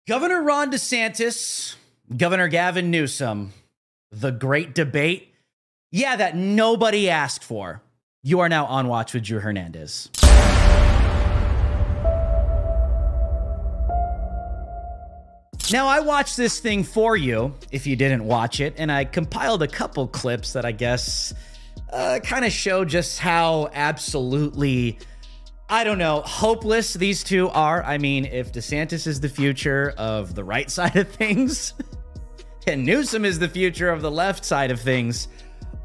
Governor Ron DeSantis, Governor Gavin Newsom, the great debate. Yeah, that nobody asked for. You are now on Watch with Drew Hernandez. Now, I watched this thing for you, if you didn't watch it, and I compiled a couple clips that I guess kind of show just how absolutely, I don't know, hopeless these two are. I mean, if DeSantis is the future of the right side of things, and Newsom is the future of the left side of things,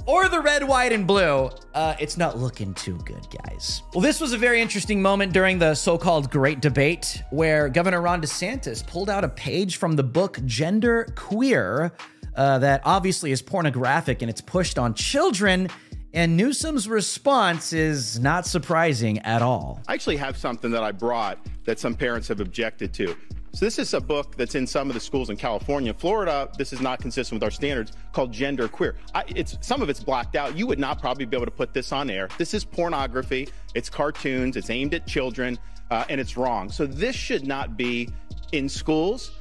or the red, white, and blue, it's not looking too good, guys. Well, this was a very interesting moment during the so-called Great Debate, where Governor Ron DeSantis pulled out a page from the book Gender Queer that obviously is pornographic and it's pushed on children. And Newsom's response is not surprising at all. I actually have something that I brought that some parents have objected to. So this is a book that's in some of the schools in California. Florida, this is not consistent with our standards, called Gender Queer. Some of it's blacked out. You would not probably be able to put this on air. This is pornography. It's cartoons. It's aimed at children, and it's wrong. So this should not be in schools.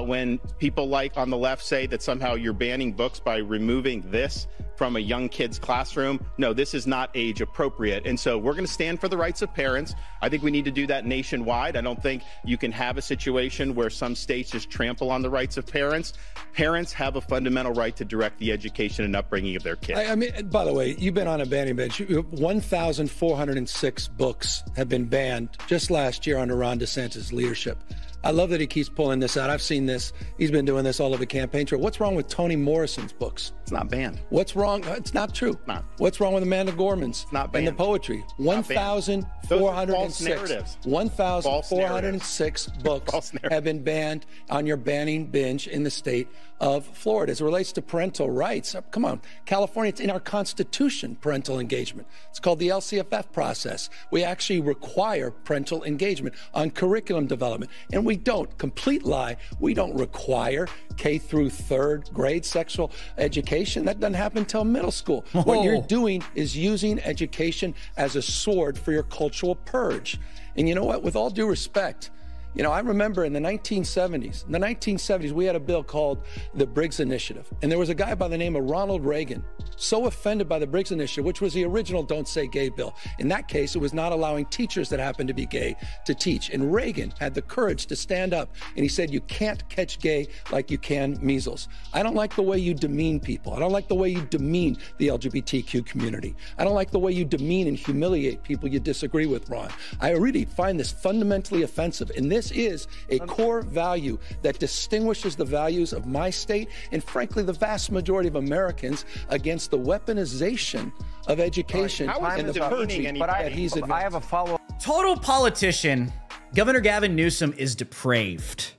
When people like on the left say that somehow you're banning books by removing this from a young kid's classroom, no, this is not age appropriate. And so we're going to stand for the rights of parents. I think we need to do that nationwide. I don't think you can have a situation where some states just trample on the rights of parents. Parents have a fundamental right to direct the education and upbringing of their kids. I mean, by the way, you've been on a banning bench. 1,406 books have been banned just last year under Ron DeSantis' leadership. I love that he keeps pulling this out. I've seen this. He's been doing this all over the campaign trail. What's wrong with Toni Morrison's books? It's not banned. What's wrong? It's not true. Not. What's wrong with Amanda Gorman's? It's not banned. And the poetry. 1,406. 1,406 books have been banned on your banning bench in the state of Florida. As it relates to parental rights, come on. California, it's in our Constitution, parental engagement. It's called the LCFF process. We actually require parental engagement on curriculum development. And we don't. Complete lie. We don't require K through third grade sexual education. That doesn't happen until middle school. Oh. What you're doing is using education as a sword for your cultural purge. And you know what? With all due respect, you know, I remember in the 1970s, we had a bill called the Briggs Initiative. And there was a guy by the name of Ronald Reagan, so offended by the Briggs Initiative, which was the original Don't Say Gay bill. In that case, it was not allowing teachers that happened to be gay to teach. And Reagan had the courage to stand up and he said, you can't catch gay like you can measles. I don't like the way you demean people. I don't like the way you demean the LGBTQ community. I don't like the way you demean and humiliate people you disagree with, Ron. I really find this fundamentally offensive. And this is a core value that distinguishes the values of my state and, frankly, the vast majority of Americans against the weaponization of education and the purging that he's advanced. I have a follow-up. Total politician, Governor Gavin Newsom is depraved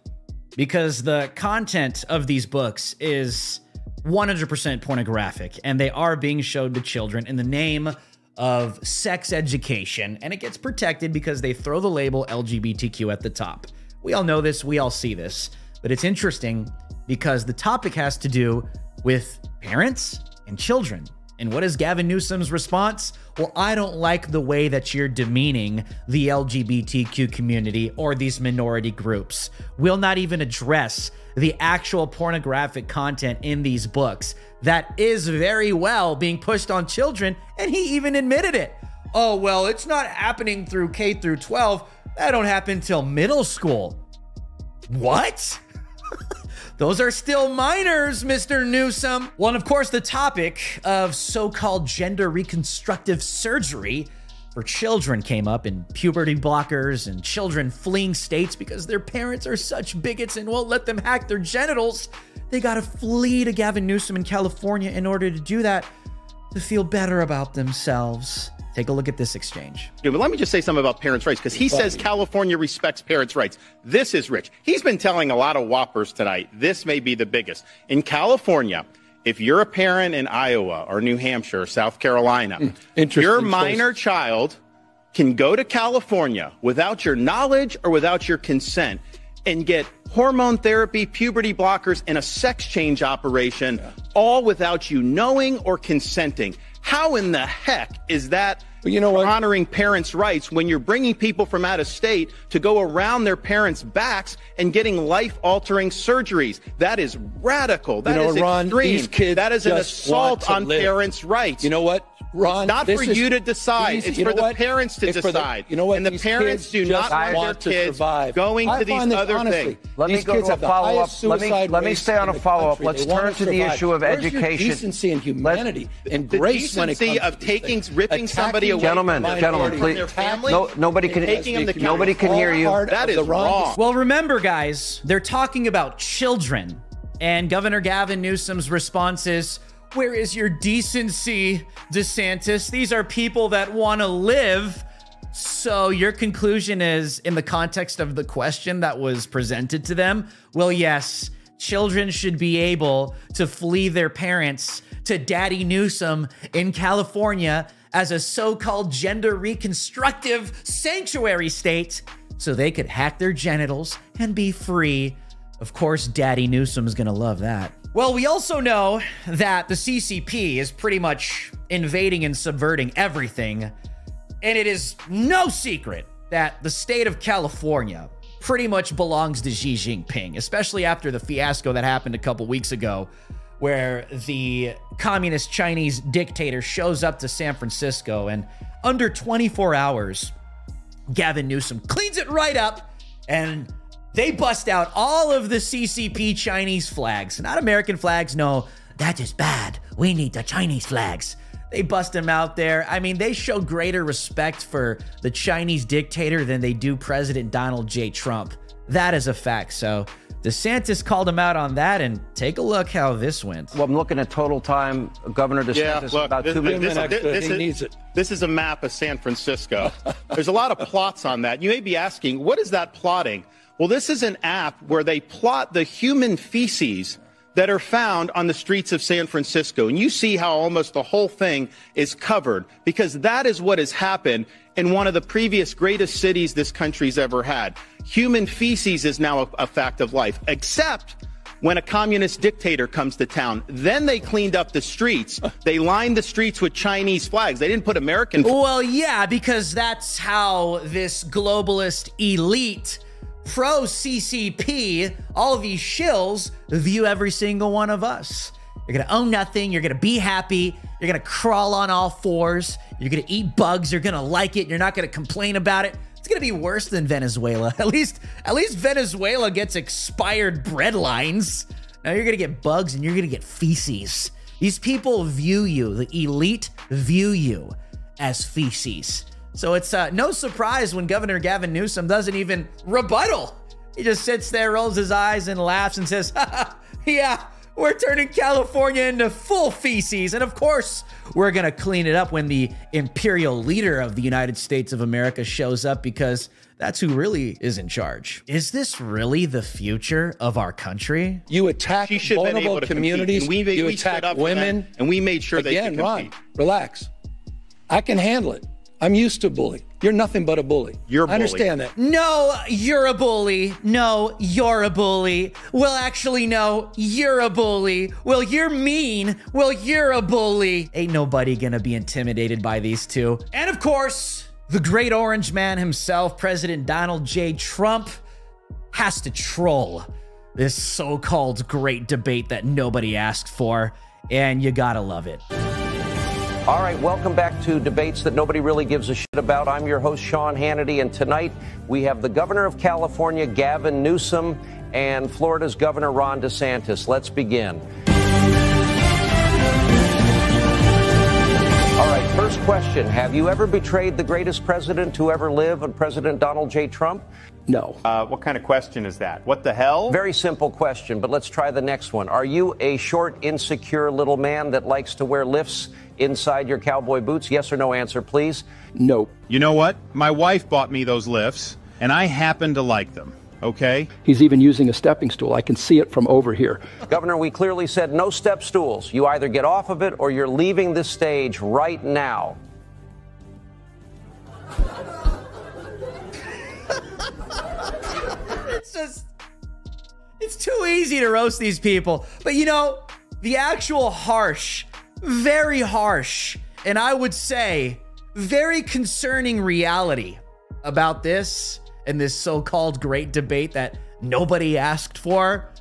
because the content of these books is 100% pornographic, and they are being showed to children in the name of sex education, and it gets protected because they throw the label LGBTQ at the top. We all know this, we all see this, but it's interesting because the topic has to do with parents and children. And what is Gavin Newsom's response? Well, I don't like the way that you're demeaning the LGBTQ community or these minority groups. We'll not even address the actual pornographic content in these books that is very well being pushed on children, and he even admitted it. Oh, well, it's not happening through K through 12. That don't happen till middle school. What? Those are still minors, Mr. Newsom. Well, and of course, the topic of so-called gender reconstructive surgery for children came up, in puberty blockers and children fleeing states because their parents are such bigots and won't let them hack their genitals. They gotta flee to Gavin Newsom in California in order to do that, to feel better about themselves. Take a look at this exchange. Yeah, but let me just say something about parents' rights, because he says California respects parents' rights. This is rich. He's been telling a lot of whoppers tonight. This may be the biggest. In California, if you're a parent in Iowa or New Hampshire or South Carolina, your minor child can go to California without your knowledge or without your consent and get hormone therapy, puberty blockers, and a sex change operation, all without you knowing or consenting. How in the heck is that you know what? honoring parents' rights when you're bringing people from out of state to go around their parents' backs and getting life-altering surgeries? That is radical. That is Ron, extreme. these kids That is an just assault on live. parents' rights. You know what, Ron? It's not for you to decide. It's for the parents to decide. You know what? And the parents do not want their kids going to these other things. Let me go to a follow-up. Let me stay on a follow-up. Let's turn to the issue of education. Where's your decency and humanity and grace when it comes to ripping somebody away. Gentlemen, please. Nobody can hear you. That is wrong. Well, remember, guys, they're talking about children. And Governor Gavin Newsom's response is, where is your decency, DeSantis? These are people that want to live. So your conclusion is, in the context of the question that was presented to them, well, yes, children should be able to flee their parents to Daddy Newsom in California as a so-called gender reconstructive sanctuary state so they could hack their genitals and be free. Of course, Daddy Newsom's gonna love that. Well, we also know that the CCP is pretty much invading and subverting everything. And it is no secret that the state of California pretty much belongs to Xi Jinping, especially after the fiasco that happened a couple weeks ago, where the communist Chinese dictator shows up to San Francisco, and under 24 hours, Gavin Newsom cleans it right up, and they bust out all of the CCP Chinese flags. Not American flags, no, that is bad. We need the Chinese flags. They bust them out there. I mean, they show greater respect for the Chinese dictator than they do President Donald J. Trump. That is a fact. So DeSantis called him out on that, and take a look how this went. Well, I'm looking at total time. Governor DeSantis, about 2 minutes. This is a map of San Francisco. There's a lot of plots on that. You may be asking, what is that plotting? Well, this is an app where they plot the human feces that are found on the streets of San Francisco. And you see how almost the whole thing is covered, because that is what has happened in one of the previous greatest cities this country's ever had. Human feces is now a fact of life, except when a communist dictator comes to town. Then they cleaned up the streets. They lined the streets with Chinese flags. They didn't put American flags. Well, yeah, because that's how this globalist elite pro-CCP, all of these shills, view every single one of us. You're going to own nothing. You're going to be happy. You're going to crawl on all fours. You're going to eat bugs. You're going to like it. You're not going to complain about it. It's going to be worse than Venezuela. At least Venezuela gets expired bread lines. Now you're going to get bugs and you're going to get feces. These people view you, the elite view you as feces. So it's no surprise when Governor Gavin Newsom doesn't even rebuttal. He just sits there, rolls his eyes, and laughs and says, yeah, we're turning California into full feces. And of course, we're going to clean it up when the imperial leader of the United States of America shows up, because that's who really is in charge. Is this really the future of our country? You attack vulnerable communities. You attack women. And we made sure they could compete. Ron, relax. I can handle it. I'm used to bullying. You're nothing but a bully. You're a bully. I understand that. No, you're a bully. No, you're a bully. Well, actually, no, you're a bully. Well, you're mean. Well, you're a bully. Ain't nobody gonna be intimidated by these two. And of course, the great orange man himself, President Donald J. Trump, has to troll this so-called great debate that nobody asked for. And you gotta love it. All right, welcome back to Debates That Nobody Really Gives a Shit About. I'm your host, Sean Hannity, and tonight we have the governor of California, Gavin Newsom, and Florida's Governor Ron DeSantis. Let's begin. All right, first question. Have you ever betrayed the greatest president to ever live, President Donald J. Trump? No. What kind of question is that? What the hell? Very simple question, but let's try the next one. Are you a short, insecure little man that likes to wear lifts inside your cowboy boots? Yes or no answer, please. Nope. You know what? My wife bought me those lifts, and I happen to like them, okay? He's even using a stepping stool. I can see it from over here. Governor, we clearly said no step stools. You either get off of it or you're leaving the stage right now. It's too easy to roast these people. But you know, the actual harsh, very harsh, and I would say very concerning reality about this and this so-called great debate that nobody asked for.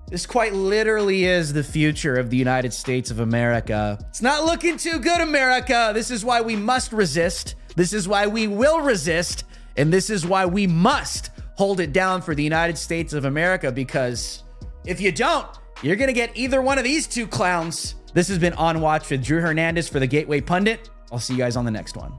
This quite literally is the future of the United States of America. It's not looking too good, America. This is why we must resist. This is why we will resist. And this is why we must hold it down for the United States of America, because if you don't, you're going to get either one of these two clowns. This has been On Watch with Drew Hernandez for the Gateway Pundit. I'll see you guys on the next one.